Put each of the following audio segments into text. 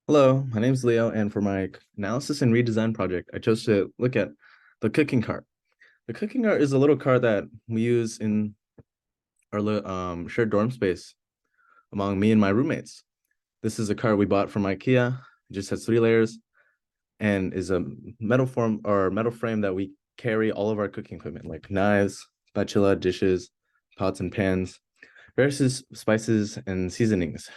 Hello, my name is Leo, and for my analysis and redesign project, I chose to look at the cooking cart. The cooking cart is a little cart that we use in our shared dorm space among me and my roommates. This is a cart we bought from IKEA. It just has 3 layers and is a metal form or metal frame that we carry all of our cooking equipment, like knives, spatula, dishes, pots and pans, various spices and seasonings.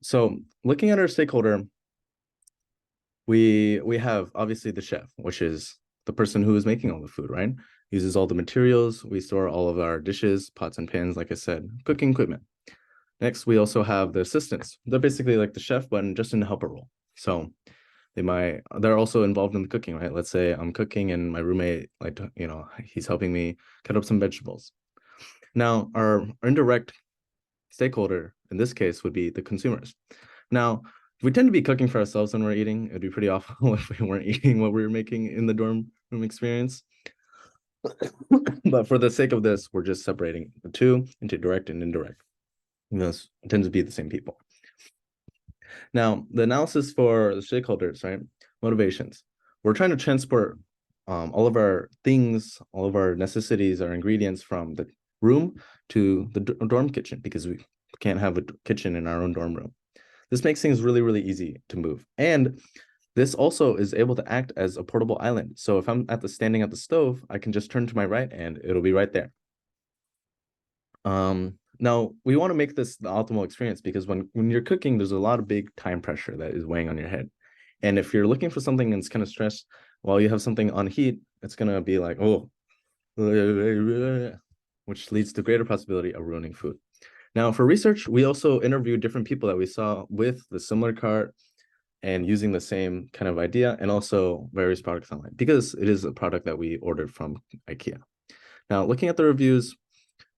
So looking at our stakeholder, we have obviously the chef, which is the person who is making all the food, right? Uses all the materials. We store all of our dishes, pots and pans, like I said, cooking equipment. Next, we also have the assistants. They're basically like the chef, but just in a helper role. So they're also involved in the cooking, right? Let's say I'm cooking and my roommate, like, he's helping me cut up some vegetables. Now, our indirect stakeholder in this case would be the consumers. Now, we tend to be cooking for ourselves when we're eating. It'd be pretty awful if we weren't eating what we were making in the dorm room experience. But for the sake of this, we're just separating the two into direct and indirect. And those tend to be the same people. Now, the analysis for the stakeholders, right? Motivations. We're trying to transport all of our things, all of our necessities, our ingredients from the room to the dorm kitchen because we can't have a kitchen in our own dorm room. This makes things really, really easy to move. And this also is able to act as a portable island. So if I'm standing at the stove, I can just turn to my right and it'll be right there. Now we want to make this the optimal experience because when you're cooking, there's a lot of big time pressure that is weighing on your head. And if you're looking for something that's kind of stressed while you have something on heat, it's gonna be like, oh, which leads to greater possibility of ruining food. Now, for research, we also interviewed different people that we saw with the similar cart and using the same kind of idea, and also various products online because it is a product that we ordered from IKEA. Now, looking at the reviews,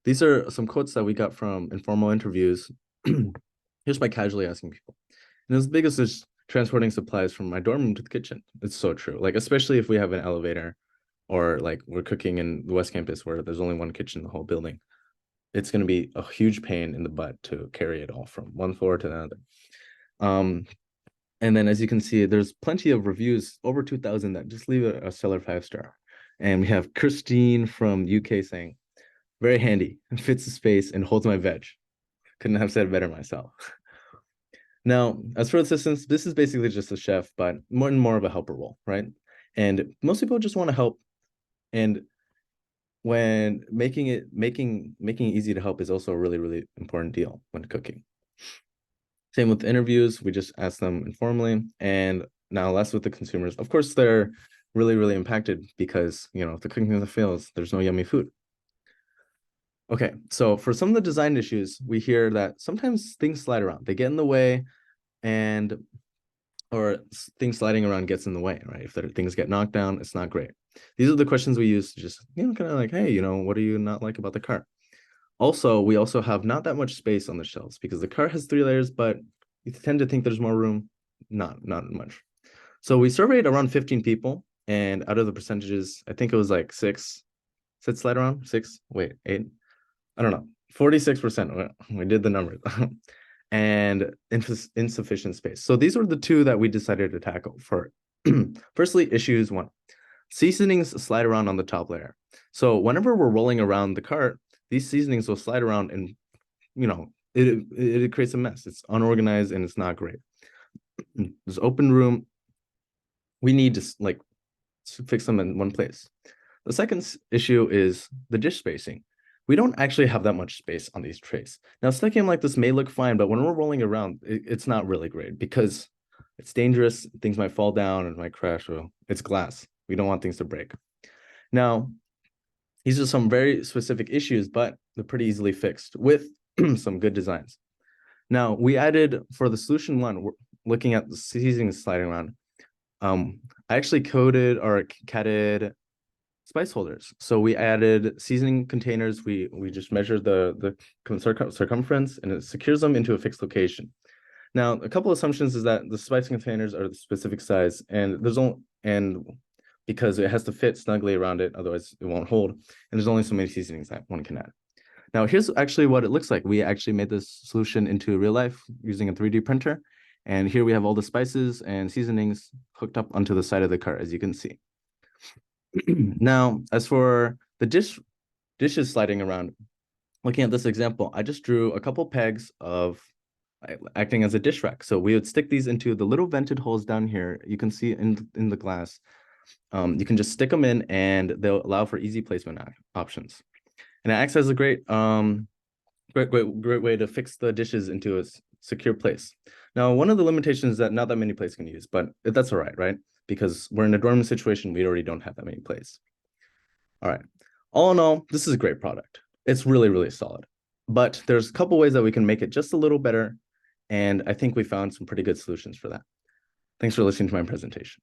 these are some quotes that we got from informal interviews. Here's by casually asking people. And as big as this transporting supplies from my dorm room to the kitchen. It's so true. Like, especially if we have an elevator or like we're cooking in the West Campus where there's only one kitchen in the whole building. It's going to be a huge pain in the butt to carry it all from one floor to another. And then as you can see, there's plenty of reviews, over 2,000 that just leave a stellar 5-star. And we have Christine from UK saying, very handy, fits the space and holds my veg. Couldn't have said it better myself. Now, as for assistants, this is basically just a chef, but more and more of a helper role, right? And most people just want to help. And when making it easy to help is also a really, really important deal when cooking. Same with interviews, we just ask them informally. And now less with the consumers. Of course, they're really, really impacted because, if the cooking fails, there's no yummy food. Okay, so for some of the design issues, we hear that sometimes things slide around. They get in the way or things sliding around gets in the way, right? If things get knocked down, it's not great. These are the questions we use to just, kind of like, hey, what do you not like about the cart? Also, we also have not that much space on the shelves because the cart has 3 layers, but you tend to think there's more room. Not much. So we surveyed around 15 people, and out of the percentages, I think it was like 6. Said slide around 6. Wait, 8. I don't know. 46%. We did the numbers. And insufficient space. So these were the two that we decided to tackle for. Firstly, issues 1. Seasonings slide around on the top layer. So whenever we're rolling around the cart, these seasonings will slide around and, it creates a mess. It's unorganized and it's not great. This open room, we need to fix them in one place. The second issue is the dish spacing. We don't actually have that much space on these trays. Now, stacking them like this may look fine, but when we're rolling around, it's not really great because it's dangerous. Things might fall down and might crash. Or it's glass. We don't want things to break. Now, these are some very specific issues, but they're pretty easily fixed with some good designs. Now, we added for the solution 1, we're looking at the seasoning sliding around. I actually coded or catted spice holders. So we added seasoning containers. We just measured the circumference and it secures them into a fixed location. Now, a couple assumptions is that the spice containers are the specific size and because it has to fit snugly around it, otherwise it won't hold. And there's only so many seasonings that one can add. Now, here's actually what it looks like. We actually made this solution into real life using a 3D printer. And here we have all the spices and seasonings hooked up onto the side of the cart, as you can see. Now, as for the dishes sliding around, looking at this example, I just drew a couple pegs of acting as a dish rack. So we would stick these into the little vented holes down here. You can see in the glass. You can just stick them in and they'll allow for easy placement options. And it acts as a great way to fix the dishes into a secure place. Now, one of the limitations is that not that many plates can use, but that's all right, right? Because we're in a dormant situation, we already don't have that many plates. All right. All in all, this is a great product. It's really, really solid. But there's a couple ways that we can make it just a little better. And I think we found some pretty good solutions for that. Thanks for listening to my presentation.